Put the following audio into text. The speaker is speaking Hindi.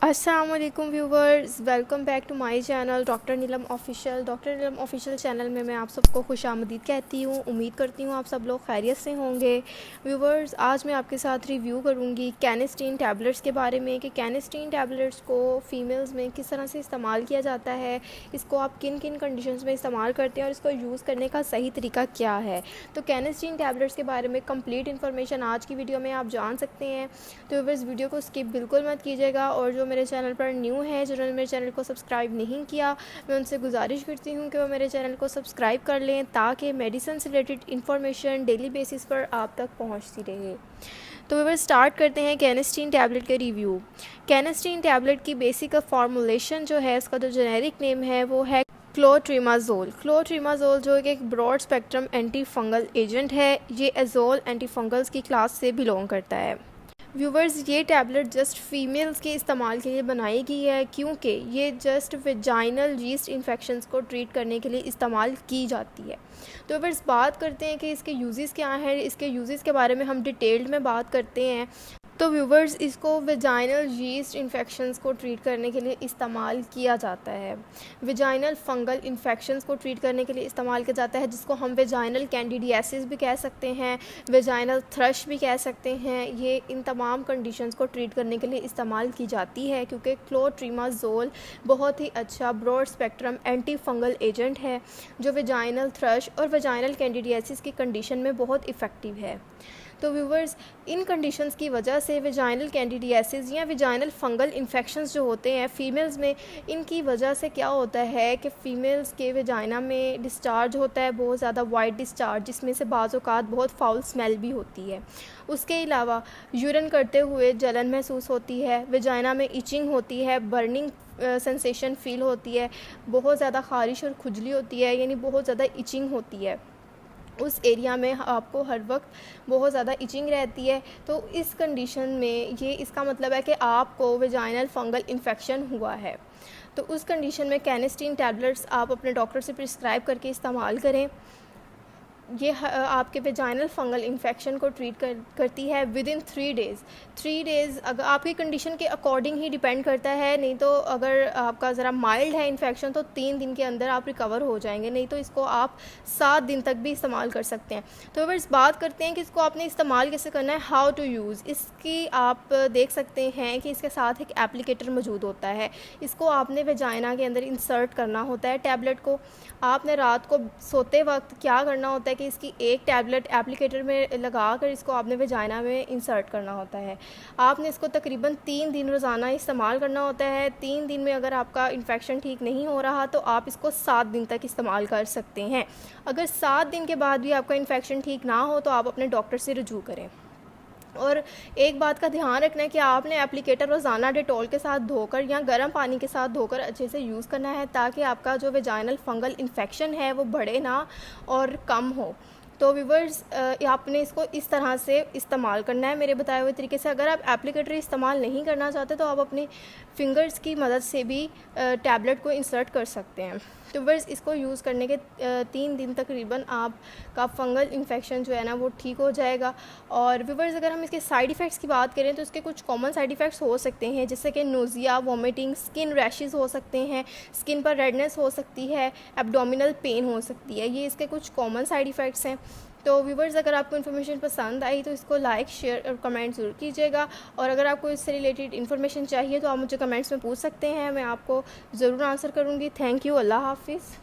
अस्सलामुअलैकुम viewers, welcome back to my channel doctor Neelam official channel में मैं आप सबको खुशामदीद कहती हूँ। उम्मीद करती हूँ आप सब लोग खैरियत से होंगे। व्यूवर्स, आज मैं आपके साथ रिव्यू करूँगी कैनेस्टीन टैबलेट्स के बारे में कि कैनेस्टीन टैबलेट्स को फ़ीमेल्स में किस तरह से इस्तेमाल किया जाता है, इसको आप किन किन कंडीशंस में इस्तेमाल करते हैं और इसको यूज़ करने का सही तरीका क्या है। तो कैनेस्टीन टैबलेट्स के बारे में कंप्लीट इन्फॉर्मेशन आज की वीडियो में आप जान सकते हैं। तो व्यूवर्स, वीडियो को स्किप बिल्कुल मत कीजिएगा और जो मेरे चैनल पर न्यू है, जिन्होंने मेरे चैनल को सब्सक्राइब नहीं किया, मैं उनसे गुजारिश करती हूँ कि वो मेरे चैनल को सब्सक्राइब कर लें ताकि मेडिसिन से रिलेटेड इन्फॉर्मेशन डेली बेसिस पर आप तक पहुँचती रहे। तो व्यूअर्स, स्टार्ट करते हैं कैनेस्टीन टैबलेट के रिव्यू। कैनेस्टीन टैबलेट की बेसिक फॉर्मुलेशन जो है, इसका जो जेनेरिक नेम है वो है क्लोट्रिमाजोल जो कि एक broad spectrum anti fungal agent है। ये एजोल एंटी फंगल्स की क्लास से बिलोंग करता है। व्यूवर्स, ये टैबलेट जस्ट फीमेल्स के इस्तेमाल के लिए बनाई गई है क्योंकि ये जस्ट वेजाइनल यीस्ट इन्फेक्शंस को ट्रीट करने के लिए इस्तेमाल की जाती है। तो व्यूवर्स, बात करते हैं कि इसके यूजेस क्या हैं। इसके यूजेस के बारे में हम डिटेल्ड में बात करते हैं। तो व्यूवर्स, इसको वेजाइनल यीस्ट इन्फेक्शंस को ट्रीट करने के लिए इस्तेमाल किया जाता है। वेजाइनल फंगल इन्फेक्शंस को ट्रीट करने के लिए इस्तेमाल किया जाता है, जिसको हम वेजाइनल कैंडिडियासिस भी कह सकते हैं, वेजाइनल थ्रश भी कह सकते हैं। ये इन तमाम कंडीशंस को ट्रीट करने के लिए इस्तेमाल की जाती है क्योंकि क्लोट्रिमाजोल बहुत ही अच्छा broad spectrum anti fungal agent है जो वेजाइनल थ्रश और वेजाइनल कैंडिडियासिस की कंडीशन में बहुत इफ़ेक्टिव है। तो व्यूवर्स, इन कंडीशंस की वजह से वेजाइनल कैंडिडियासिस या वेजाइनल फंगल इन्फेक्शंस जो होते हैं फ़ीमेल्स में, इनकी वजह से क्या होता है कि फ़ीमेल्स के वेजाइना में डिस्चार्ज होता है, बहुत ज़्यादा वाइट डिस्चार्ज, जिसमें से बाज़ औक़ात बहुत फाउल स्मेल भी होती है। उसके अलावा यूरिन करते हुए जलन महसूस होती है, वेजाइना में इचिंग होती है, बर्निंग सेंसेशन फ़ील होती है, बहुत ज़्यादा ख़ारिश और खुजली होती है, यानी बहुत ज़्यादा इचिंग होती है। उस एरिया में आपको हर वक्त बहुत ज़्यादा इचिंग रहती है। तो इस कंडीशन में ये इसका मतलब है कि आपको वेजाइनल फंगल इन्फेक्शन हुआ है। तो उस कंडीशन में कैनेस्टीन टैबलेट्स आप अपने डॉक्टर से प्रिस्क्राइब करके इस्तेमाल करें। ये आपके वेजाइनल फंगल इन्फेक्शन को ट्रीट करती है विद इन 3 डेज़। अगर आपकी कंडीशन के अकॉर्डिंग ही डिपेंड करता है, नहीं तो अगर आपका ज़रा माइल्ड है इन्फेक्शन तो 3 दिन के अंदर आप रिकवर हो जाएंगे, नहीं तो इसको आप 7 दिन तक भी इस्तेमाल कर सकते हैं। तो बस बात करते हैं कि इसको आपने इस्तेमाल कैसे करना है, हाउ टू यूज़। इसकी आप देख सकते हैं कि इसके साथ एक एप्लीकेटर मौजूद होता है। इसको आपने वेजाइना के अंदर इंसर्ट करना होता है टैबलेट को। आपने रात को सोते वक्त क्या करना होता है कि इसकी एक टैबलेट एप्लीकेटर में लगाकर इसको आपने वेजाइना में इंसर्ट करना होता है। आपने इसको तकरीबन 3 दिन रोज़ाना इस्तेमाल करना होता है। 3 दिन में अगर आपका इन्फेक्शन ठीक नहीं हो रहा तो आप इसको 7 दिन तक इस्तेमाल कर सकते हैं। अगर 7 दिन के बाद भी आपका इन्फेक्शन ठीक ना हो तो आप अपने डॉक्टर से रुजू करें। और एक बात का ध्यान रखना है कि आपने एप्लीकेटर रोज़ाना डेटॉल के साथ धोकर या गर्म पानी के साथ धोकर अच्छे से यूज़ करना है ताकि आपका जो वेजाइनल फंगल इन्फेक्शन है वो बढ़े ना और कम हो। तो व्यूवर्स, आपने इसको इस तरह से इस्तेमाल करना है मेरे बताए हुए तरीके से। अगर आप एप्लीकेटर इस्तेमाल नहीं करना चाहते तो आप अपनी फिंगर्स की मदद से भी टैबलेट को इंसर्ट कर सकते हैं। तो व्यूवर्स, इसको यूज़ करने के 3 दिन तकरीबन आपका फंगल इन्फेक्शन जो है ना वो ठीक हो जाएगा। और व्यूवर्स, अगर हम इसके साइड इफ़ेक्ट्स की बात करें तो इसके कुछ कॉमन साइड इफ़ेक्ट्स हो सकते हैं, जैसे कि नोज़िया, वॉमिटिंग, स्किन रैशेज़ हो सकते हैं, स्किन पर रेडनेस हो सकती है, एब्डोमिनल पेन हो सकती है। ये इसके कुछ कॉमन साइड इफ़ेक्ट्स हैं। तो व्यूवर्स, अगर आपको इन्फॉर्मेशन पसंद आई तो इसको लाइक, शेयर और कमेंट ज़रूर कीजिएगा। और अगर आपको इससे रिलेटेड इन्फॉर्मेशन चाहिए तो आप मुझे कमेंट्स में पूछ सकते हैं, मैं आपको ज़रूर आंसर करूँगी। Thank you. अल्लाह हाफ़िज़।